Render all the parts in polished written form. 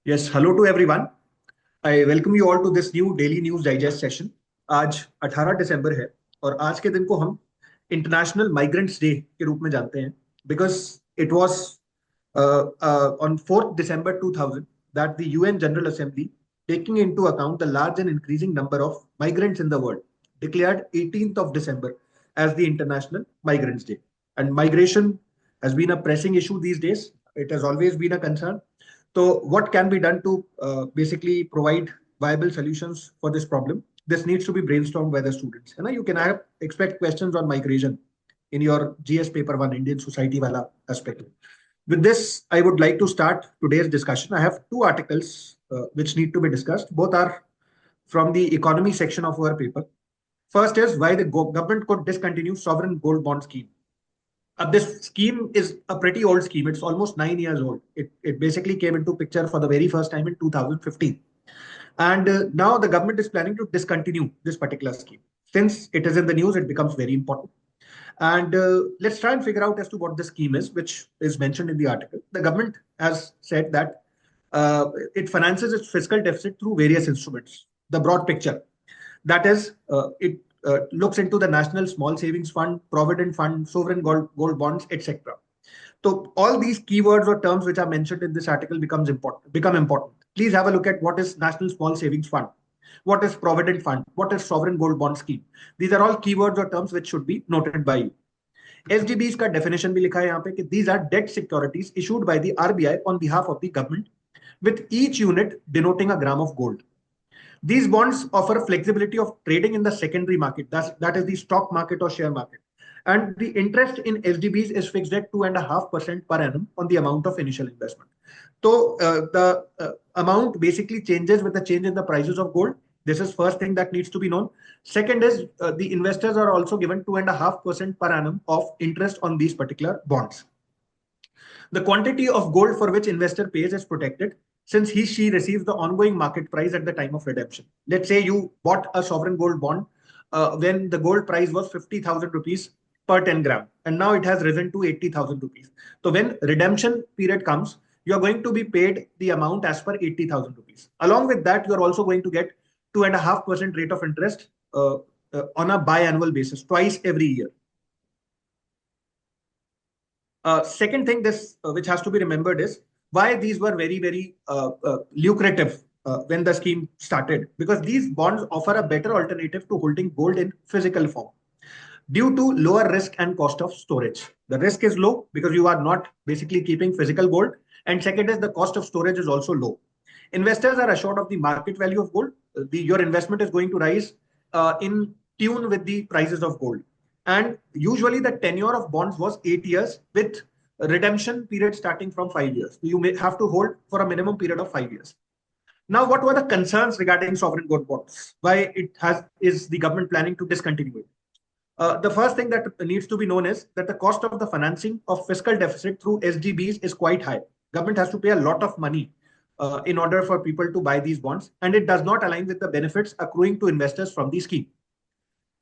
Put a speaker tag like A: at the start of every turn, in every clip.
A: Yes, hello to everyone. I welcome you all to this new daily news digest session. आज 18 दिसंबर है और आज के दिन को हम इंटरनेशनल माइग्रेंट्स डे के रूप में जानते हैं because it was on 4th December 2000 that the UN General Assembly, taking into account the large and increasing number of migrants in the world, declared 18th of December as the International Migrants Day. And migration has been a pressing issue these days. It has always been a concern. So, what can be done to basically provide viable solutions for this problem? This needs to be brainstormed by the students. And you can expect questions on migration in your GS paper one Indian society wala aspect. With this, I would like to start today's discussion. I have two articles which need to be discussed. Both are from the economy section of our paper. First is why the government could discontinue sovereign gold bond scheme. This scheme is a pretty old scheme. It's almost 9 years old. It basically came into picture for the very first time in 2015. And now the government is planning to discontinue this particular scheme. Since it is in the news, it becomes very important. And let's try and figure out as to what the scheme is, which is mentioned in the article. The government has said that it finances its fiscal deficit through various instruments. The broad picture, that is, it looks into the National Small Savings Fund, Provident Fund, sovereign gold bonds, etc. So all these keywords or terms which are mentioned in this article become important. Please have a look at what is National Small Savings Fund, what is Provident Fund, what is sovereign gold bond scheme. These are all keywords or terms which should be noted by you. SDBs का definition भी लिखा है यहाँ पे कि these are debt securities issued by the RBI on behalf of the government with each unit denoting a gram of gold. These bonds offer flexibility of trading in the secondary market, that is the stock market or share market. And the interest in SDBs is fixed at 2.5% per annum on the amount of initial investment. So the amount basically changes with the change in the prices of gold. This is first thing that needs to be known. Second is the investors are also given 2.5% per annum of interest on these particular bonds. The quantity of gold for which investor pays is protected since she receives the ongoing market price at the time of redemption. Let's say you bought a sovereign gold bond when the gold price was 50,000 rupees per 10 gram, and now it has risen to 80,000 rupees. So when redemption period comes, you are going to be paid the amount as per 80,000 rupees. Along with that, you are also going to get 2.5% rate of interest on a biannual basis, twice every year. Second thing this which has to be remembered is why these were very lucrative when the scheme started, because these bonds offer a better alternative to holding gold in physical form due to lower risk and cost of storage. The risk is low because you are not basically keeping physical gold, and second is the cost of storage is also low. Investors are assured of the market value of gold. Your investment is going to rise in tune with the prices of gold. And usually the tenure of bonds was 8 years with redemption period starting from 5 years. You may have to hold for a minimum period of 5 years. Now, what were the concerns regarding sovereign gold bonds? Why is the government planning to discontinue it? The first thing that needs to be known is that the cost of the financing of fiscal deficit through SDBs is quite high. Government has to pay a lot of money in order for people to buy these bonds, and it does not align with the benefits accruing to investors from the scheme.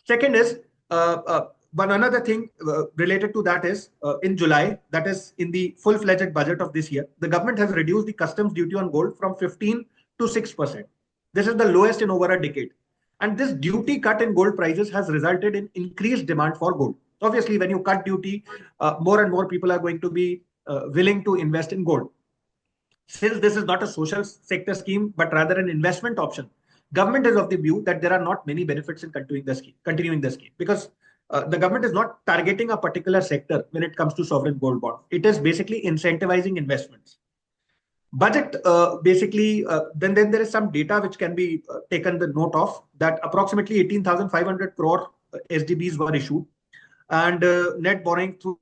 A: Second is one another thing related to that is in July, that is in the full-fledged budget of this year, the government has reduced the customs duty on gold from 15 to 6%. This is the lowest in over a decade. And this duty cut in gold prices has resulted in increased demand for gold. Obviously, when you cut duty, more and more people are going to be willing to invest in gold. Since this is not a social sector scheme, but rather an investment option, government is of the view that there are not many benefits in continuing the scheme because the government is not targeting a particular sector when it comes to sovereign gold bond. It is basically incentivizing investments. Budget basically, then there is some data which can be taken the note of that approximately 18,500 crore SDBs were issued, and net borrowing through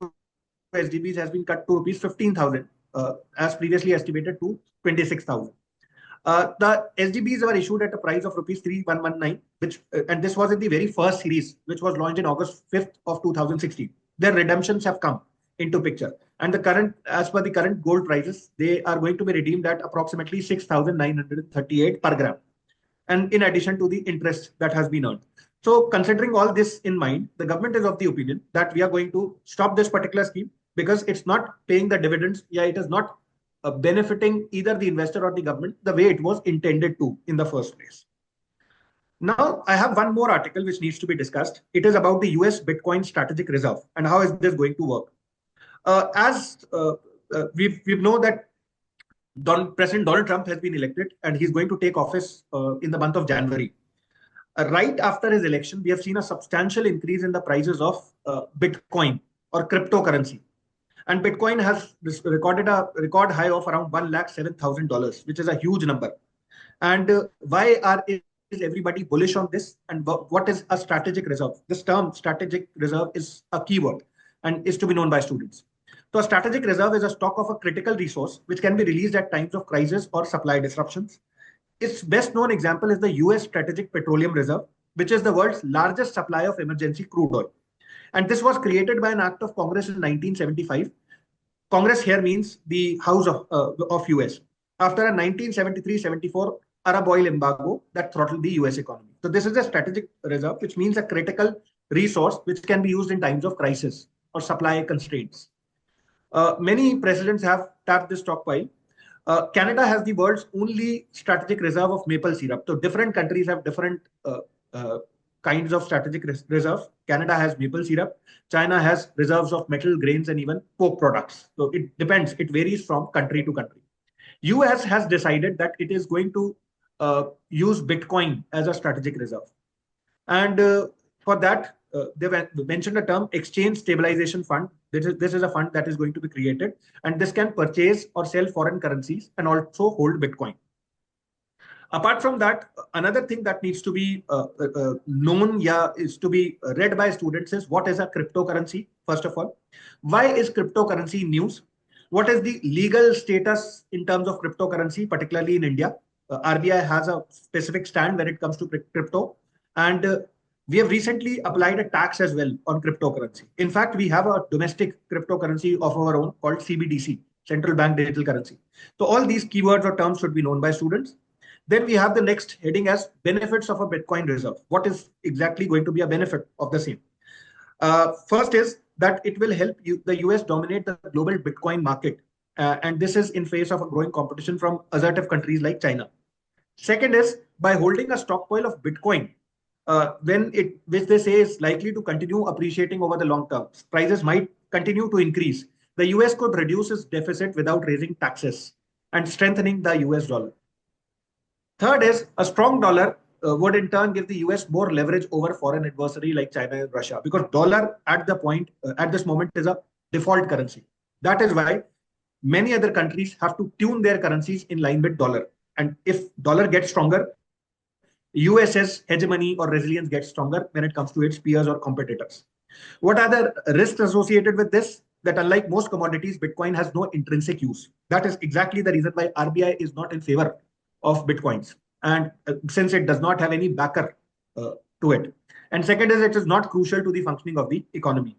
A: SDBs has been cut to rupees 15,000 as previously estimated to 26,000. The SDBs were issued at a price of rupees 3,119, which and this was in the very first series, which was launched in August 5th of 2016. Their redemptions have come into picture, and as per the current gold prices, they are going to be redeemed at approximately 6,938 per gram, and in addition to the interest that has been earned. So, considering all this in mind, the government is of the opinion that we are going to stop this particular scheme because it's not paying the dividends. Yeah, it is not benefiting either the investor or the government the way it was intended to in the first place. Now, I have one more article which needs to be discussed. It is about the US Bitcoin Strategic Reserve and how is this going to work. As we know that President Donald Trump has been elected and he's going to take office in the month of January. Right after his election, we have seen a substantial increase in the prices of Bitcoin or cryptocurrency. And Bitcoin has recorded a record high of around $107,000, which is a huge number. And is everybody bullish on this? And what is a strategic reserve? This term strategic reserve is a keyword and is to be known by students. So a strategic reserve is a stock of a critical resource which can be released at times of crisis or supply disruptions. Its best known example is the US Strategic Petroleum Reserve, which is the world's largest supply of emergency crude oil. And this was created by an act of Congress in 1975. Congress here means the House of US. After a 1973-74 Arab oil embargo that throttled the US economy. So this is a strategic reserve, which means a critical resource which can be used in times of crisis or supply constraints. Many presidents have tapped this stockpile. Canada has the world's only strategic reserve of maple syrup. So different countries have different kinds of strategic reserves. Canada has maple syrup. China has reserves of metal, grains, and even pork products. So it depends. It varies from country to country. US has decided that it is going to use Bitcoin as a strategic reserve. And for that, they mentioned the term Exchange Stabilization Fund. This is a fund that is going to be created, and this can purchase or sell foreign currencies and also hold Bitcoin. Apart from that, another thing that needs to be known, is to be read by students is what is a cryptocurrency, first of all. Why is cryptocurrency in news? What is the legal status in terms of cryptocurrency, particularly in India? RBI has a specific stand when it comes to crypto. And we have recently applied a tax as well on cryptocurrency. In fact, we have a domestic cryptocurrency of our own called CBDC, Central Bank Digital Currency. So all these keywords or terms should be known by students. Then we have the next heading as benefits of a Bitcoin reserve. What is exactly going to be a benefit of the same? First is that it will help the US dominate the global Bitcoin market. And this is in face of a growing competition from assertive countries like China. Second is by holding a stockpile of Bitcoin, which they say is likely to continue appreciating over the long term. Prices might continue to increase. The US could reduce its deficit without raising taxes and strengthening the US dollar. Third is a strong dollar would in turn give the US more leverage over foreign adversary like China and Russia, because dollar at this moment is a default currency. That is why many other countries have to tune their currencies in line with dollar. And if dollar gets stronger, US's hegemony or resilience gets stronger when it comes to its peers or competitors. What are the risks associated with this? That unlike most commodities, Bitcoin has no intrinsic use. That is exactly the reason why RBI is not in favor of Bitcoins. And since it does not have any backer to it. And second is it is not crucial to the functioning of the economy.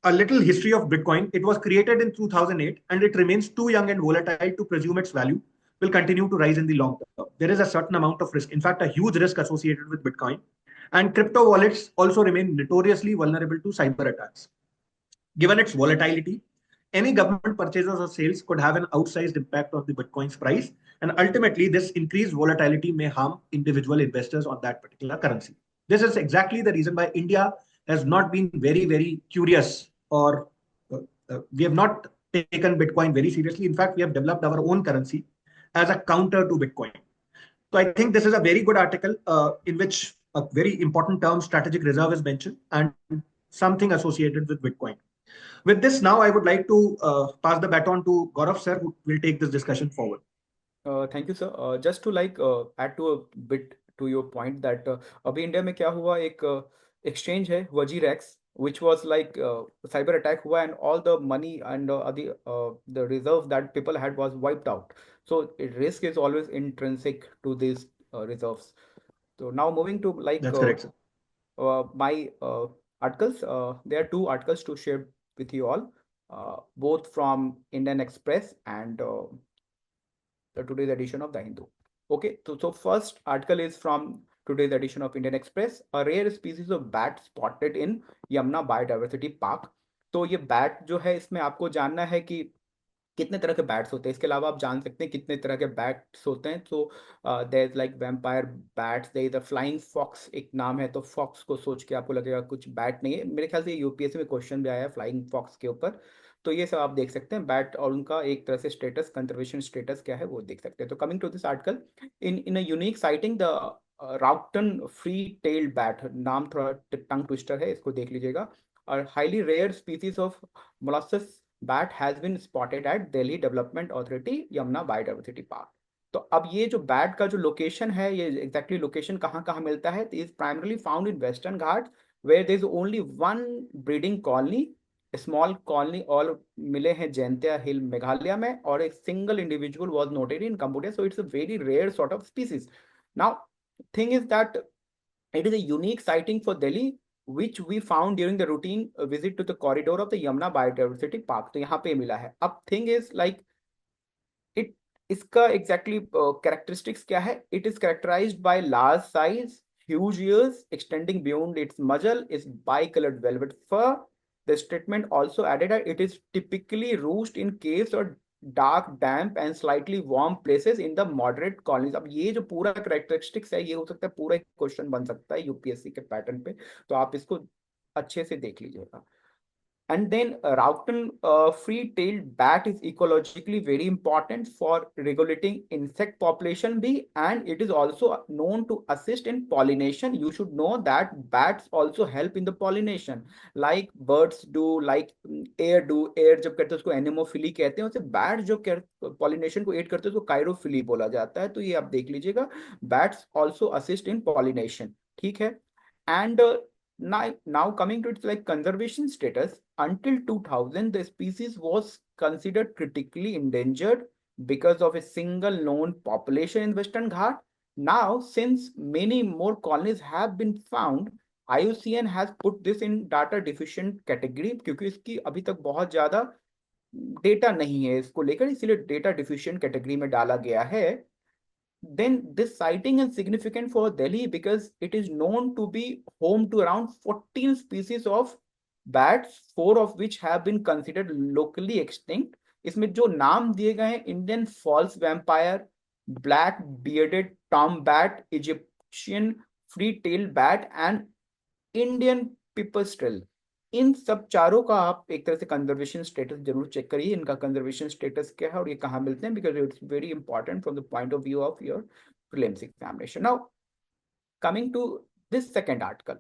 A: A little history of Bitcoin. It was created in 2008 and it remains too young and volatile to presume its value will continue to rise in the long term. There is a certain amount of risk, in fact, a huge risk associated with Bitcoin. And crypto wallets also remain notoriously vulnerable to cyber attacks. Given its volatility, any government purchases or sales could have an outsized impact on the Bitcoin's price. And ultimately, this increased volatility may harm individual investors on that particular currency. This is exactly the reason why India has not been very, very curious, or we have not taken Bitcoin very seriously. In fact, we have developed our own currency as a counter to Bitcoin. So I think this is a very good article in which a very important term, strategic reserve, is mentioned and something associated with Bitcoin. With this, now I would like to pass the baton to Gaurav sir, who will take this discussion forward.
B: Thank you, sir. Just to add to a bit to your point that अभी India में क्या हुआ, एक exchange है WajiRex, which was cyber attack हुआ and all the money and the reserve that people had was wiped out. So risk is always intrinsic to these reserves. So now moving to
A: That's correct, sir.
B: my articles. There are two articles to share with you all, both from Indian Express and the today's edition of The Hindu. Okay, so first article is from today's edition of Indian Express. A rare species of bat spotted in Yamuna Biodiversity Park. तो ये bat जो है, इसमें आपको जानना है कि कितने तरह के बैट्स होते हैं। इसके अलावा आप जान सकते हैं कितने तरह के बैट्स होते हैं। तो there is like vampire bats, there is a flying fox एक नाम है। तो फॉक्स को सोच के आपको लगेगा कुछ बैट नहीं है, मेरे ख्याल से यूपीएससी में क्वेश्चन भी आया है फ्लाइंग फॉक्स के ऊपर। तो ये सब आप देख सकते हैं बैट, और उनका एक तरह से स्टेटस, कंजर्वेशन स्टेटस क्या है वो देख सकते हैं। तो coming to this article, in a unique sighting the Wroughton free tailed bat, नाम थोड़ा टंग ट्विस्टर है, इसको देख लीजिएगा। और highly rare species of molluscs bat has been spotted at Delhi Development Authority Yamuna biodiversity park. तो अब ये जो बैट का जो लोकेशन है, ये एग्जैक्टली लोकेशन कहाँ कहाँ मिलता है, is primarily found in Western Ghat where there is only one breeding colony, small colony all मिले हैं जैंतिया हिल मेघालय में, और एक single individual was noted in Cambodia. So it's a very rare sort of species. Now thing is that it is a unique sighting for Delhi, which we found during the routine visit to the corridor of the Yamuna Biodiversity Park. तो यहाँ पे मिला है। अब thing is like it, इसका exactly characteristics क्या है? It is characterized by large size, huge ears extending beyond its muzzle, is bicolored velvet fur. The statement also added that it is typically roost in caves or dark damp and slightly warm places in the moderate colonies. अब ये जो पूरा characteristics है, ये हो सकता है पूरा एक क्वेश्चन बन सकता है यूपीएससी के पैटर्न पे। तो आप इसको अच्छे से देख लीजिएगा। And then Rowton free-tailed bat is ecologically very important for regulating insect population B, and it is also known to assist in pollination. You should know that bats also help in the pollination, like birds do, like air do. Air जब करते हैं उसको एनेमोफिली कहते हैं, उसे bat जो pollination को add करते हैं उसको काइरोफिली बोला जाता है। तो ये आप देख लीजिएगा, bats also assist in pollination, ठीक है। And now coming to its like conservation status, until 2000 the species was considered critically endangered because of a single known population in Western Ghat. Now since many more colonies have been found, IUCN has put this in data deficient category, क्योंकि इसकी अभी तक बहुत ज्यादा data नहीं है इसको लेकर, इसलिए डेटा डिफिशिएंट कैटेगरी में डाला गया है। Then this sighting is significant for Delhi because it is known to be home to around 14 species of bats, 4 of which have been considered locally extinct. इसमें जो नाम दिए गए हैं, Indian false vampire, black bearded tomb bat, Egyptian free tail bat and Indian pipistrelle, इन सब चारों का आप एक तरह से कंजर्वेशन स्टेटस जरूर चेक करिए, इनका कंजर्वेशन स्टेटस क्या है और ये कहाँ मिलते हैं, because it's very important from the point of view of your prelims examination. Now coming to this second article,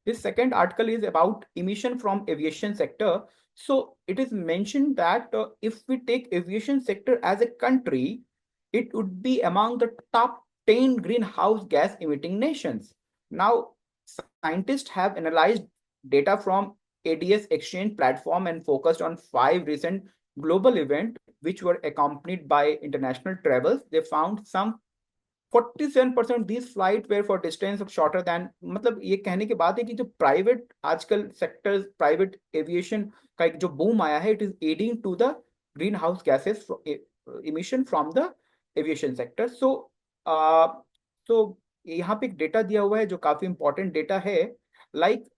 B: this second article is about emission from aviation sector. So it is mentioned that if we take aviation sector as a country, it would be among the top 10 greenhouse gas emitting nations. Now scientists have analyzed data from ADS exchange platform and focused on 5 recent global events which were accompanied by international travels. They found some 47% these flight where for distance of shorter than, मतलब ये कहने की बात है कि जो private आजकल sectors, private aviation का एक जो बूम आया है, it is adding to the green house gases emission from the aviation sector. So यहाँ पे एक डेटा दिया हुआ है जो काफी इंपॉर्टेंट डेटा है, like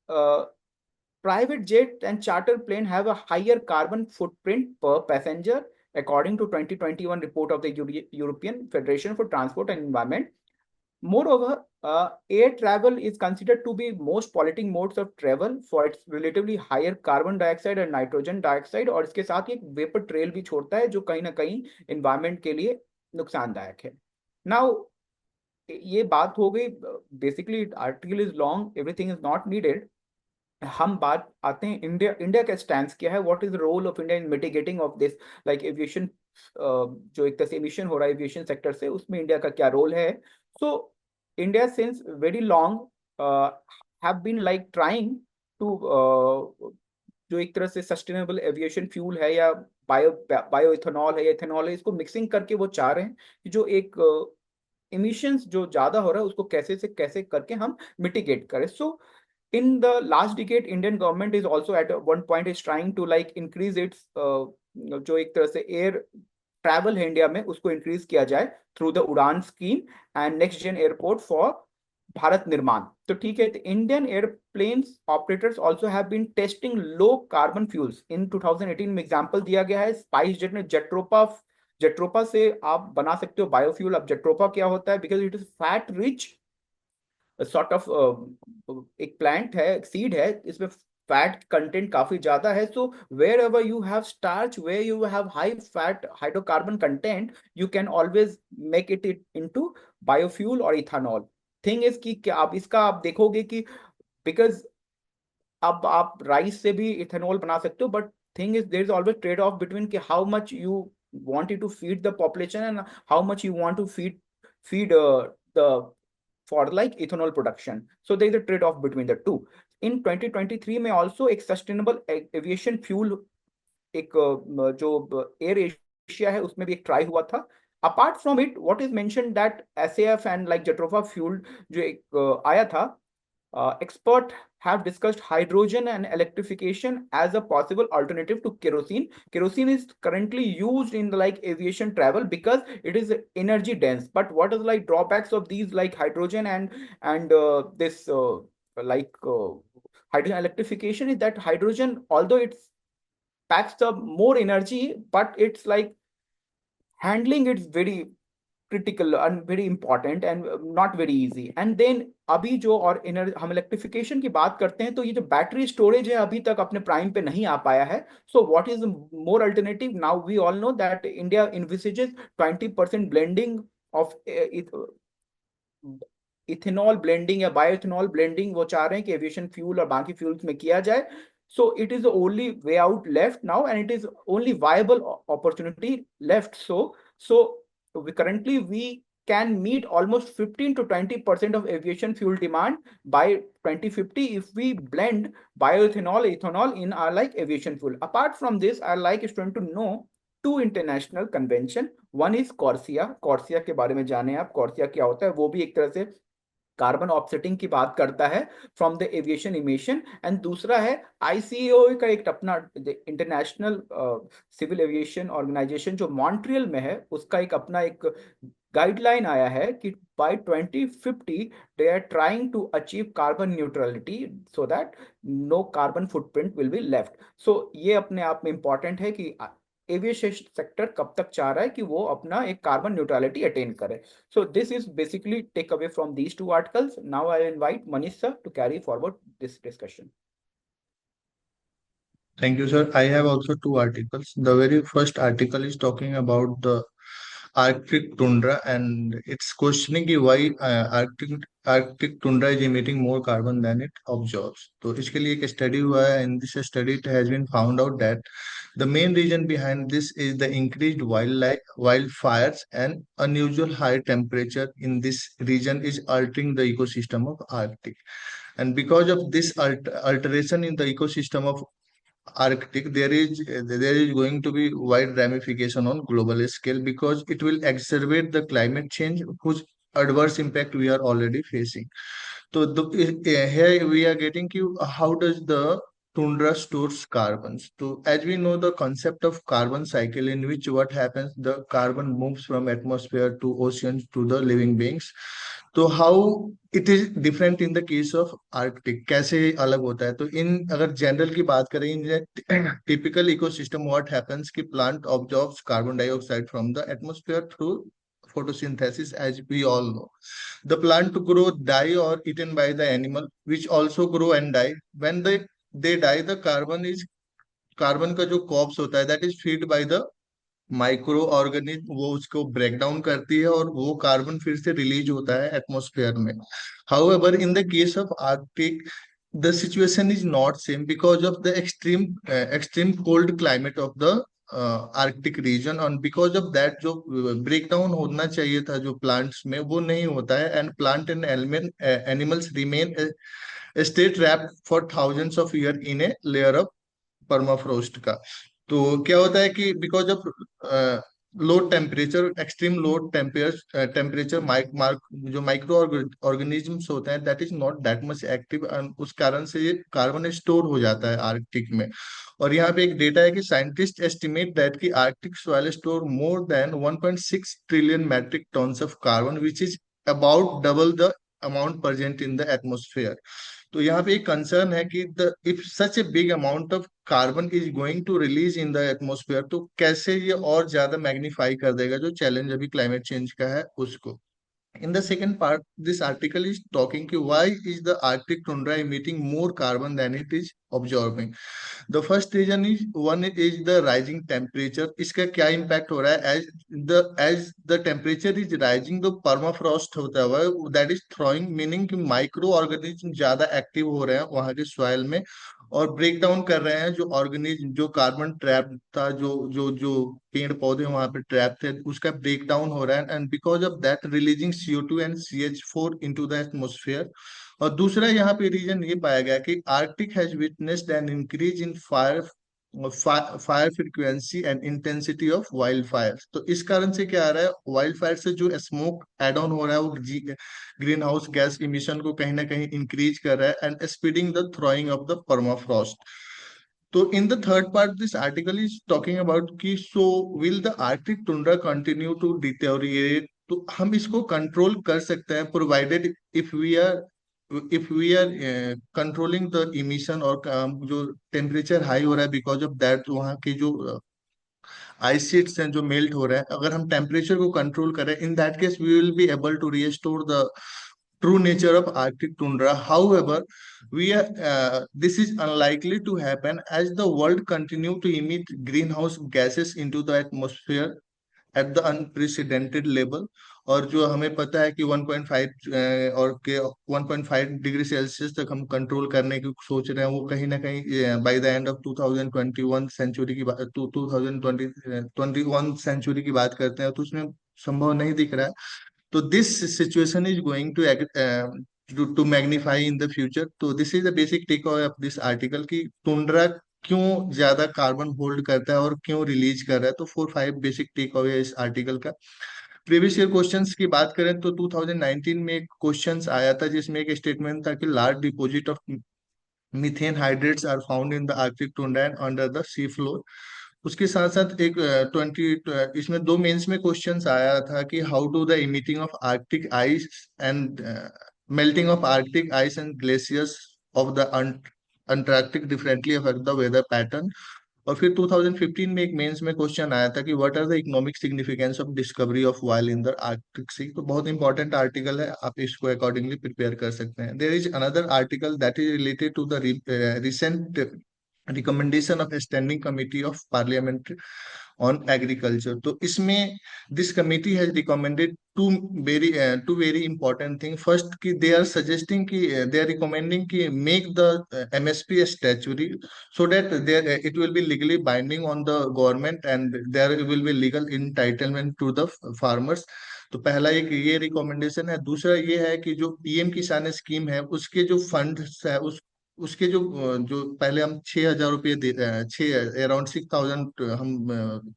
B: private jet and charter plane have a higher carbon footprint per passenger according to 2021 report of the European Federation for Transport and Environment. Moreover, air travel is considered to be most polluting modes of travel for its relatively higher carbon dioxide and nitrogen dioxide, और इसके साथ ही एक vapour trail भी छोड़ता है जो कहीं ना कहीं environment के लिए नुकसानदायक है। Now ये बात हो गई, basically article is long, everything is not needed। हम बात आते हैं इंडिया, इंडिया का स्टैंड क्या है, what is the role of India in mitigating of this like aviation, जो एक तरह से एमिशन हो रहा है एविएशन सेक्टर से, उसमें इंडिया का क्या रोल है। So India since very long have been like trying to, जो एक तरह से सस्टेनेबल एविएशन फ्यूल है या बायो इथेनॉल है या इथेनॉल है, इसको मिक्सिंग करके वो चाह रहे हैं कि जो एक इमिशंस जो ज्यादा हो रहा है उसको कैसे से कैसे करके हम मिटिगेट करें। सो in the last decade, Indian government is also at one point is trying to like increase its जो एक तरह से एयर ट्रैवल है इंडिया में उसको इंक्रीज किया जाए through the Udan scheme and next gen airport for Bharat Nirman. तो ठीक है, Indian airplanes operators also have been testing low carbon fuels in 2018 में एग्जांपल दिया गया है स्पाइस जेट ने जेट्रोपा से आप बना सकते हो बायोफ्यूल। अब जेट्रोपा क्या होता है, because it is fat rich sort of एक प्लांट है, एक सीड है, इसमें फैट कंटेंट काफी ज्यादा है। So wherever you have starch, where you have high fat hydrocarbon content, you can always make it into biofuel और ethanol. Thing is कि क्या आप इसका आप देखोगे कि बिकॉज अब आप राइस से भी इथेनॉल बना सकते हो, but thing is there is always trade off between कि how much you wanted to feed the population and how much you want to feed the for like ethanol production. So there is a trade off between the two. In 2023 में also एक sustainable aviation fuel एक जो air Asia है उसमें भी एक try हुआ था। Apart from it what is mention that SAF and like jatropha fuel जो एक आया था, expert have discussed hydrogen and electrification as a possible alternative to kerosene. Kerosene is currently used in the like aviation travel because it is energy dense. But what is like drawbacks of these like hydrogen and this like hydrogen electrification is that hydrogen, although it's packs the more energy, but it's like handling it's very critical and very important and not very easy. And then अभी जो और हम electrification की बात करते हैं तो ये जो बैटरी स्टोरेज है अभी तक अपने प्राइम पे नहीं आ पाया है। So what is more alternative, now we all know that India envisages 20% blending of ethanol blending या बायोइथेनॉल ब्लेंडिंग वो चाह रहे हैं कि एविएशन फ्यूल और बाकी फ्यूल्स में किया जाए। So it is the only way out left now, and it is only viable opportunity left. So we can meet almost 15 to 20% of aviation fuel demand by 2050 if we blend bioethanol, ethanol in our like aviation fuel. Apart from this, I like student to know two international convention. One is CORSIA. CORSIA के बारे में जाने आप, CORSIA क्या होता है, वो भी एक तरह से कार्बन ऑफसेटिंग की बात करता है from the aviation emission. And दूसरा है आईसीएओ का एक अपना इंटरनेशनल सिविल एविएशन ऑर्गेनाइजेशन जो मॉन्ट्रियल में है, उसका एक अपना एक गाइडलाइन आया है कि by 2050 they are trying to achieve carbon neutrality so that no carbon footprint will be left. So ये अपने आप में इंपॉर्टेंट है कि एविएशन सेक्टर कब तक चाह रहा है कि वो अपना एक कार्बन न्यूट्रलिटी अटेन करे। So this is basically take away from these two articles. Now I invite Manish sir to carry forward this discussion.
C: Thank you, sir. I have also two articles. The very first article is talking about the Arctic tundra, and it's questioning कि why Arctic tundra is emitting more carbon than it absorbs. तो इसके लिए एक study हुआ है. In this study, it has been found out that the main reason behind this is the increased wildfires and unusual high temperature in this region is altering the ecosystem of Arctic. And because of this alteration in the ecosystem of Arctic, there is going to be wide ramification on global scale because it will exacerbate the climate change whose adverse impact we are already facing. So here we are getting to how does the tundra stores carbons. So as we know the concept of carbon cycle in which what happens, the carbon moves from atmosphere to oceans to the living beings. तो how it is different in the case of Arctic, कैसे अलग होता है? तो इन अगर general की बात करें, in typical ecosystem what happens कि plant absorbs carbon dioxide from the atmosphere through photosynthesis, as we all know. The plant grow, die or eaten by the animal which also grow and die. When they die, the carbon का जो corps होता है that is feed by the micro organism, वो उसको break down करती है और वो कार्बन फिर से रिलीज होता है एटमॉस्फेयर में. However in the case of Arctic the situation is not same because of the extreme cold climate of the Arctic region, और बिकॉज ऑफ दैट जो ब्रेक डाउन होना चाहिए था जो प्लांट्स में वो नहीं होता है, and plant and animals remain stay trapped for thousands of year in a layer of permafrost का. तो क्या होता है कि because of low temperature, extreme low temperature, जो माइक्रो ऑर्गेनिजम्स होते हैं that is not that much active, उस कारण से ये कार्बन स्टोर हो जाता है आर्कटिक में. और यहाँ पे एक डेटा है कि साइंटिस्ट एस्टिमेट दैट कि Arctic soil store more than 1.6 trillion metric tons of carbon which is about double the amount present in the atmosphere. तो यहाँ पे एक कंसर्न है कि the if such a big amount of carbon is going to release in the atmosphere, तो कैसे ये और ज्यादा मैग्नीफाई कर देगा जो चैलेंज अभी क्लाइमेट चेंज का है उसको. In the second part, this article is talking कि why is the Arctic tundra emitting more carbon than it is absorbing. The first reason is one is the rising temperature. इसका क्या impact हो रहा है? As the temperature is rising, तो permafrost होता है that is thawing, meaning कि micro organism ज्यादा एक्टिव हो रहे हैं वहां के सॉइल में और ब्रेक डाउन कर रहे हैं जो ऑर्गेनिज्म जो कार्बन ट्रैप था, जो जो जो पेड़ पौधे वहां पे ट्रैप थे, उसका ब्रेक डाउन हो रहा है and because of that releasing CO2 and CH4 into the atmosphere. और दूसरा यहाँ पे रीजन ये पाया गया कि Arctic has witnessed an increase in fire frequency and intensity of wild fire. तो इस कारण से क्या आ रहा है, वाइल्ड फायर से जो स्मोक एड ऑन हो रहा है वो ग्रीन हाउस गैस इमिशन को कहीं ना कहीं इंक्रीज कर रहा है and speeding the thawing of the permafrost. तो in the third part this article is talking about कि so will the Arctic tundra continue to deteriorate. तो हम इसको कंट्रोल कर सकते हैं provided if we are controlling the emission और जो टेम्परेचर हाई हो रहा है बिकॉज ऑफ दैट वहाँ के जो आइस शीट्स हैं जो मेल्ट हो रहे हैं, अगर हम टेम्परेचर को कंट्रोल करें in that case we will be able to restore the true nature of Arctic tundra. However, this is unlikely to happen as the world continue to emit greenhouse gases into the atmosphere at the unprecedented level. और जो हमें पता है कि 1.5 और के 1.5 degree Celsius तक हम कंट्रोल करने की सोच रहे हैं, वो कहीं ना कहीं by the end of 2021 century की बात 2021 सेंचुरी की बात करते हैं तो उसमें संभव नहीं दिख रहा है. तो this situation is going to magnify in the future. तो this is the basic take away of this article कि टुंड्रा क्यों ज्यादा कार्बन होल्ड करता है और क्यों रिलीज कर रहा है. तो 4-5 बेसिक टेक अवे इस आर्टिकल का. प्रीवियस ईयर क्वेश्चंस की बात करें तो 2019 में एक क्वेश्चंस आया था जिसमें एक स्टेटमेंट था कि large deposit of methane hydrates are found in the Arctic tundra and under the sea floor. उसके साथ साथ एक इसमें दो मेंस में क्वेश्चंस आया था कि how do the emitting of Arctic ice and melting of Arctic ice and glaciers of the Antarctic differently affect the weather pattern. और फिर 2015 में एक मेंस में क्वेश्चन आया था कि what are the economic significance of discovery of oil in the Arctic sea. तो बहुत इंपॉर्टेंट आर्टिकल है, आप इसको अकॉर्डिंगली प्रिपेयर कर सकते हैं. There is another article that is related to the recent recommendation of a standing committee of parliament on agriculture. तो इसमें this committee has recommended two very important thing. First कि they are suggesting कि they are recommending कि make the MSP a statutory so that there it will be legally binding on the government and there will be legal entitlement to the farmers. तो पहला एक ये recommendation है. दूसरा ये है कि जो PM किसान स्कीम है उसके जो फंड है उसके जो जो पहले हम 6,000 रुपये अराउंड 6,000 हम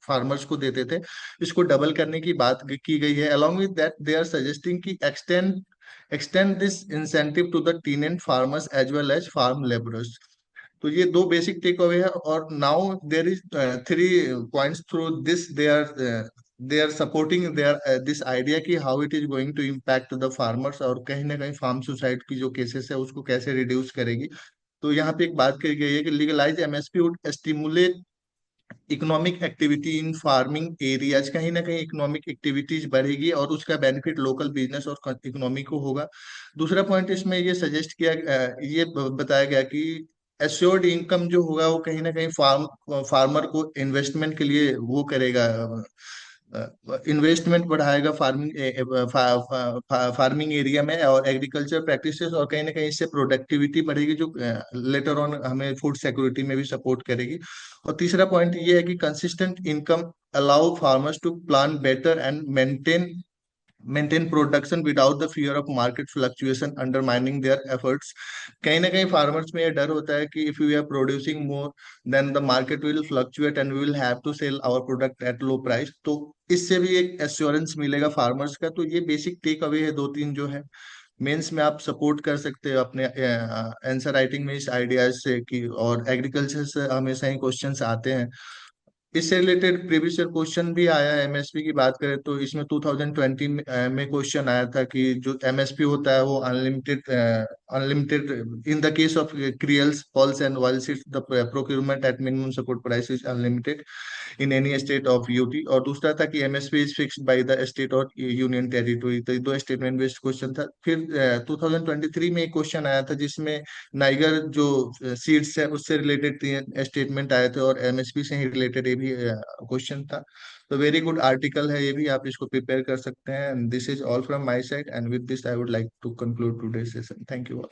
C: फार्मर्स को देते थे, इसको डबल करने की बात की गई है. Along with that they are suggesting कि extend this incentive to the tenant farmers as well as farm labourers. तो ये दो बेसिक टेक अवे है. और now there is 3 points through this they are supporting their this idea कि how it is going to impact the farmers और कहीं ना कहीं फार्म सुसाइड की जो केसेस है उसको कैसे रिड्यूस करेगी. तो यहाँ पे एक बात कही गई है कि legalize MSP would stimulate economic activity in farming areas. कहीं ना कहीं इकोनॉमिक एक्टिविटीज बढ़ेगी और उसका बेनिफिट लोकल बिजनेस और इकोनॉमी को होगा. दूसरा पॉइंट इसमें ये सजेस्ट किया ये बताया गया कि एश्योर्ड इनकम जो होगा वो कहीं ना कहीं फार्मर को इन्वेस्टमेंट के लिए वो करेगा, इन्वेस्टमेंट बढ़ाएगा फार्मिंग एरिया में और एग्रीकल्चर प्रैक्टिसेस और कहीं ना कहीं इससे प्रोडक्टिविटी बढ़ेगी जो लेटर ऑन हमें फूड सिक्योरिटी में भी सपोर्ट करेगी. और तीसरा पॉइंट ये है कि consistent income allow farmers to plan better and maintain production without the fear of market fluctuation undermining their efforts. कहीं ना कहीं फार्मर्स में ये डर होता है कि if we are producing more then the market will fluctuate and we will have to sell our product at low price. तो इससे भी एक एश्योरेंस मिलेगा फार्मर्स का. तो ये बेसिक टेक अवे है 2-3 जो है. मेंस में आप सपोर्ट कर सकते हो अपने आंसर राइटिंग में इस आइडियाज से कि और एग्रीकल्चर से हमेशा ही क्वेश्चंस आते हैं. इससे रिलेटेड प्रीवियस ईयर क्वेश्चन भी आया है। एमएसपी की बात करें तो इसमें 2020 में क्वेश्चन आया था कि जो एमएसपी होता है वो unlimited in the case of cereals pulse and oil seeds the procurement at minimum support price is unlimited in any state of UT. और दूसरा था कि MSP is fixed by the state और यूनियन टेरिटरी। तो ये दो statement based question था। फिर 2023 में एक क्वेश्चन आया था जिसमें नाइगर जो सीड्स है उससे रिलेटेड तीन स्टेटमेंट आए थे और एमएसपी से ही रिलेटेड ये भी क्वेश्चन था। तो वेरी गुड आर्टिकल है ये भी, आप इसको प्रिपेयर कर सकते हैं। This is all from my side and with this I would like to conclude today session. Thank you all.